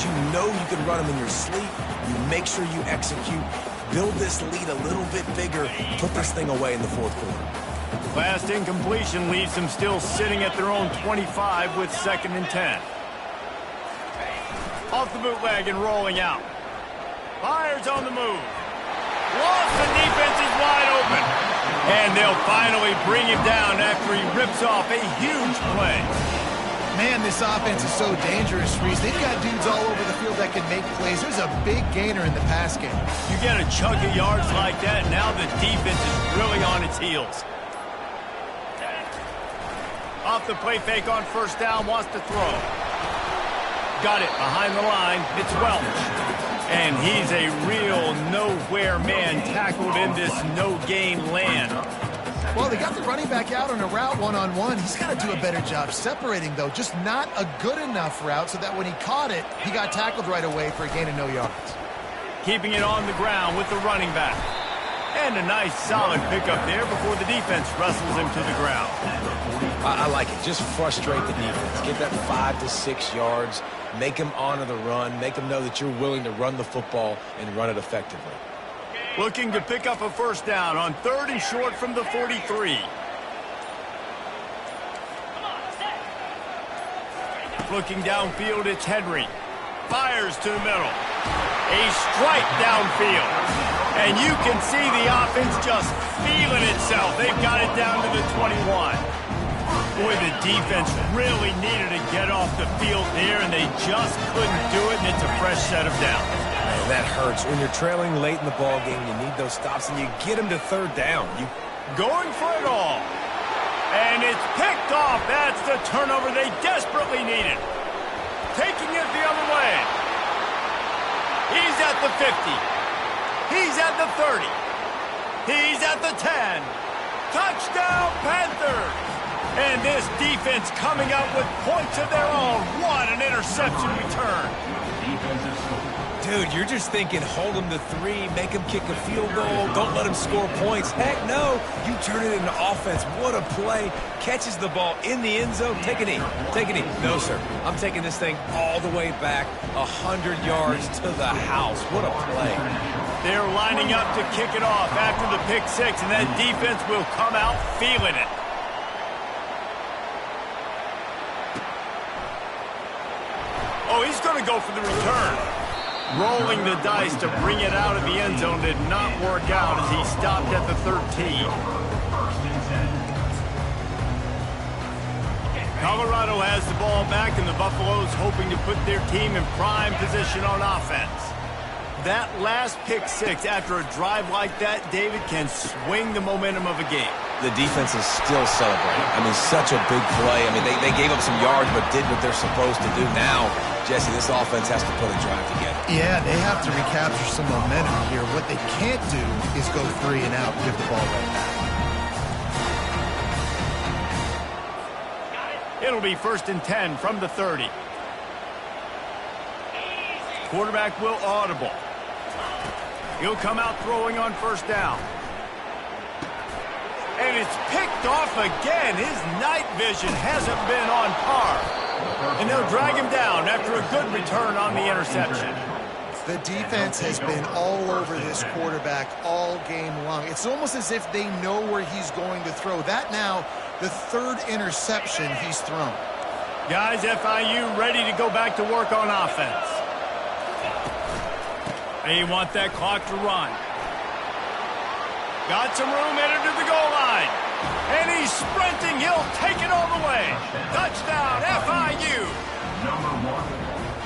you know you can run them in your sleep. You make sure you execute. Build this lead a little bit bigger. Put this thing away in the 4th quarter. Last incompletion leaves them still sitting at their own 25 with 2nd and 10. Off the bootleg and rolling out. Fires on the move. Lost, the defense is wide open. And they'll finally bring him down after he rips off a huge play. Man, this offense is so dangerous, Reese. They've got dudes all over the field that can make plays. There's a big gainer in the pass game. You get a chunk of yards like that, now the defense is really on its heels. Off the play fake on 1st down, wants to throw. Got it behind the line. It's Welch. And he's a real nowhere man tackled in this no-gain land. Well, they got the running back out on a route one-on-one. He's got to do a better job separating, though. Just not a good enough route so that when he caught it, he got tackled right away for a gain of no yards. Keeping it on the ground with the running back. And a nice solid pickup there before the defense wrestles him to the ground. I like it. Just frustrate the defense. Get that 5 to 6 yards. Make them honor the run. Make them know that you're willing to run the football and run it effectively. Looking to pick up a 1st down on 3rd and short from the 43. Looking downfield, it's Henry. Fires to the middle. A strike downfield. And you can see the offense just feeling itself. They've got it down to the 21. Boy, the defense really needed to get off the field there, and they just couldn't do it, and it's a fresh set of downs. Man, that hurts. When you're trailing late in the ball game, you need those stops, and you get them to 3rd down. Going for it all. And it's picked off. That's the turnover they desperately needed. Taking it the other way. He's at the 50. He's at the 30. He's at the 10. Touchdown, Panthers! And this defense coming out with points of their own. What an interception return. Dude, you're just thinking hold them to 3, make them kick a field goal, don't let them score points. Heck no, you turn it into offense. What a play. Catches the ball in the end zone. Take a knee. Take a knee. No, sir. I'm taking this thing all the way back 100 yards to the house. What a play. They're lining up to kick it off after the pick 6, and that defense will come out feeling it. Oh, he's going to go for the return. Rolling the dice to bring it out of the end zone did not work out as he stopped at the 13. Colorado has the ball back, and the Buffaloes hoping to put their team in prime position on offense. That last pick 6 after a drive like that, David, can swing the momentum of a game. The defense is still celebrating. I mean, such a big play. I mean, they gave up some yards but did what they're supposed to do. Now, Jesse, this offense has to put a drive together. Yeah, they have to recapture some momentum here. What they can't do is go 3 and out and give the ball right back. It'll be 1st and 10 from the 30. Quarterback will audible. He'll come out throwing on 1st down. And it's picked off again. His night vision hasn't been on par. And they'll drag him down after a good return on the interception. The defense has been all over this quarterback all game long. It's almost as if they know where he's going to throw. That now, the third interception he's thrown. Guys, FIU ready to go back to work on offense. They want that clock to run. Got some room, headed to the goal line. And he's sprinting. He'll take it all the way. Touchdown, FIU.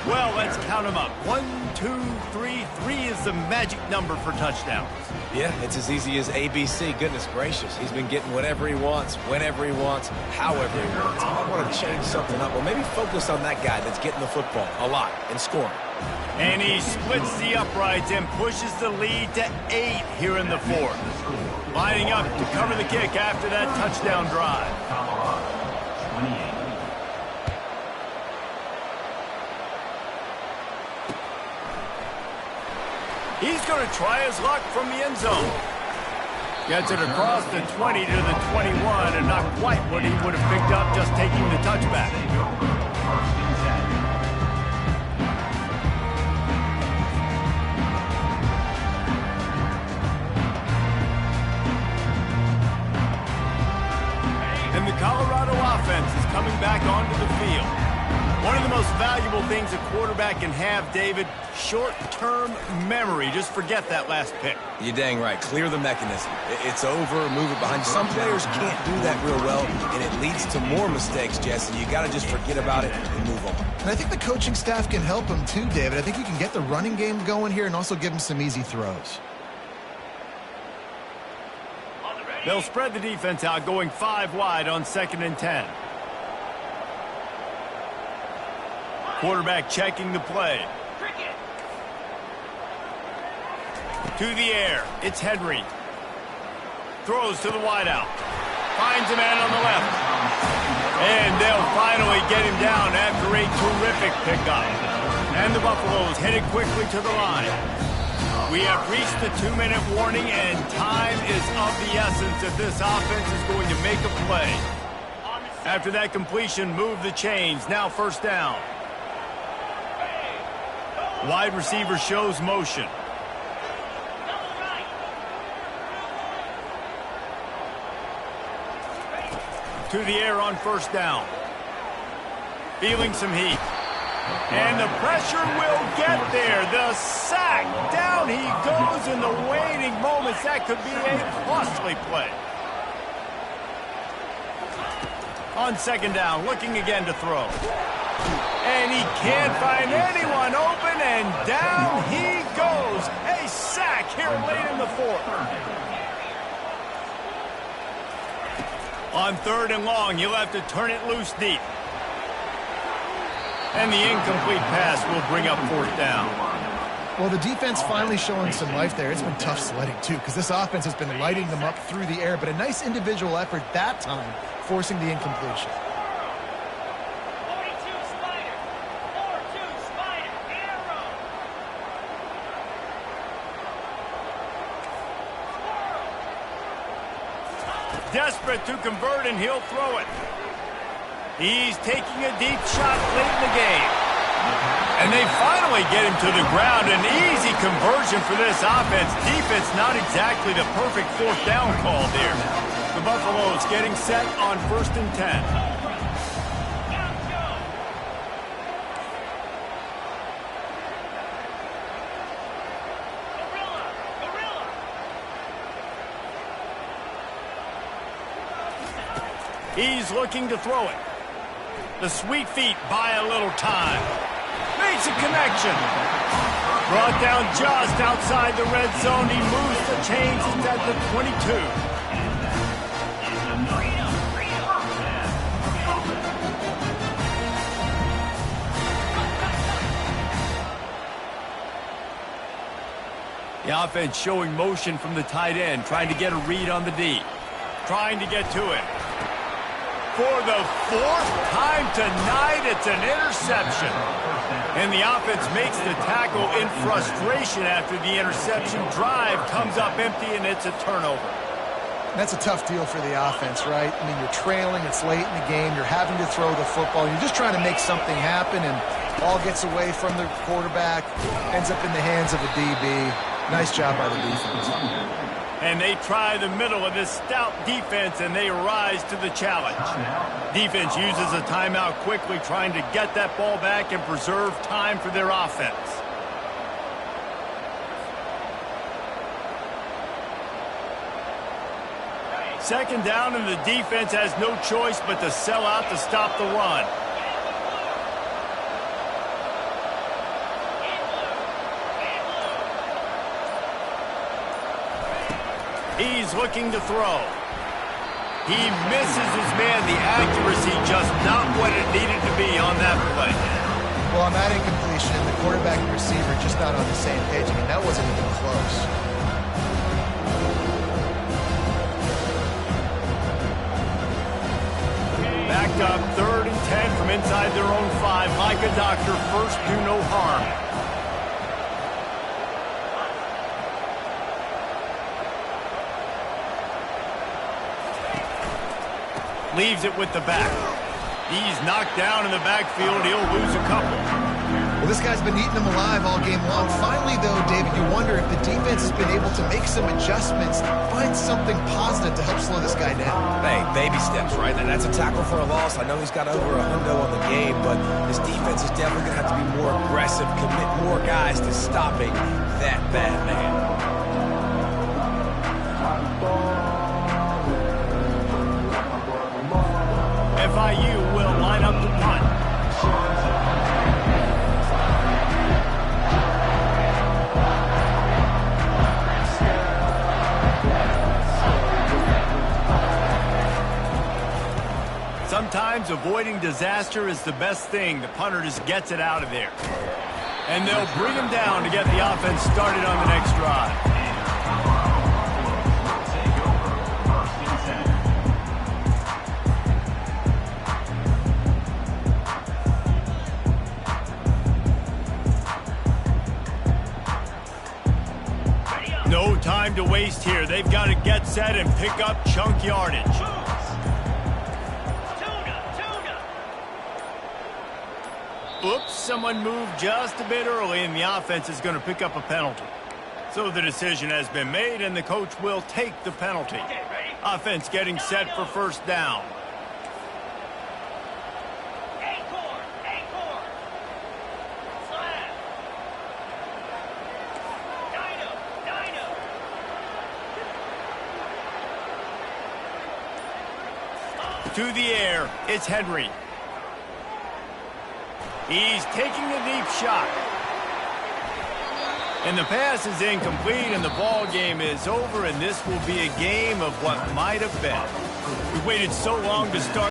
Well, let's count them up. 1, 2, 3. 3 is the magic number for touchdowns. Yeah, it's as easy as ABC. Goodness gracious. He's been getting whatever he wants, whenever he wants, however he wants. I want to change something up. Well, maybe focus on that guy that's getting the football a lot and scoring. And he splits the uprights and pushes the lead to 8 here in the fourth. Lining up to cover the kick after that touchdown drive. Colorado, 28. He's going to try his luck from the end zone. Gets it across the 20 to the 21, and not quite what he would have picked up just taking the touchback. And the Colorado offense is coming back onto the field. One of the most valuable things a quarterback can have, David, short-term memory. Just forget that last pick. You're dang right. Clear the mechanism. It's over, move it behind you. Some players can't do that real well, and it leads to more mistakes, Jesse. You got to just forget about it and move on. And I think the coaching staff can help him too, David. I think you can get the running game going here and also give him some easy throws. They'll spread the defense out, going 5 wide on 2nd and 10. Quarterback checking the play. To the air. It's Henry. Throws to the wideout. Finds a man on the left. And they'll finally get him down after a terrific pickup. And the Buffaloes headed quickly to the line. We have reached the 2-minute warning, and time is of the essence if this offense is going to make a play. After that completion, move the chains. Now 1st down. Wide receiver shows motion. To the air on 1st down. Feeling some heat. And the pressure will get there. The sack. Down he goes in the waiting moments. That could be a costly play. On 2nd down, looking again to throw. And he can't find anyone open, and down he goes. A sack here late in the 4th. On 3rd and long, you'll have to turn it loose deep. And the incomplete pass will bring up 4th down. Well, the defense finally showing some life there. It's been tough sledding, too, because this offense has been lighting them up through the air, but a nice individual effort that time, forcing the incompletion. Desperate to convert, and he'll throw it. He's taking a deep shot late in the game. And they finally get him to the ground. An easy conversion for this offense. Defense not exactly the perfect 4th down call there. The Buffaloes getting set on 1st and 10. He's looking to throw it. The sweet feet buy a little time. Makes a connection. Brought down just outside the red zone. He moves the chains. It's at the 22. The offense showing motion from the tight end, trying to get a read on the D. Trying to get to it. For the 4th time tonight, it's an interception. And the offense makes the tackle in frustration after the interception. Drive comes up empty, and it's a turnover. That's a tough deal for the offense, right? I mean, you're trailing, it's late in the game, you're having to throw the football, you're just trying to make something happen, and ball gets away from the quarterback, ends up in the hands of a DB. Nice job by the defense. And they try the middle of this stout defense, and they rise to the challenge. Defense uses a timeout quickly, trying to get that ball back and preserve time for their offense. Second down, and the defense has no choice but to sell out to stop the run. He's looking to throw. He misses his man. The accuracy just not what it needed to be on that play. Well, on that incompletion, the quarterback and receiver just not on the same page. I mean, that wasn't even close. Backed up 3rd and 10 from inside their own 5. Like a doctor, first do no harm. Leaves it with the back. He's knocked down in the backfield. He'll lose a couple. Well, this guy's been eating them alive all game long. Finally, though, David, you wonder if the defense has been able to make some adjustments, find something positive to help slow this guy down. Hey, baby steps, right? That's a tackle for a loss. I know he's got over a hundo on the game, but this defense is definitely going to have to be more aggressive, commit more guys to stopping that bad man. FIU will line up to punt. Sometimes avoiding disaster is the best thing. The punter just gets it out of there. And they'll bring him down to get the offense started on the next drive. No time to waste here. They've got to get set and pick up chunk yardage. Oops, someone moved just a bit early, and the offense is going to pick up a penalty. So the decision has been made, and the coach will take the penalty. Offense getting set for first down. To the air, it's Henry. He's taking a deep shot. And the pass is incomplete, and the ball game is over, and this will be a game of what might have been. We waited so long to start.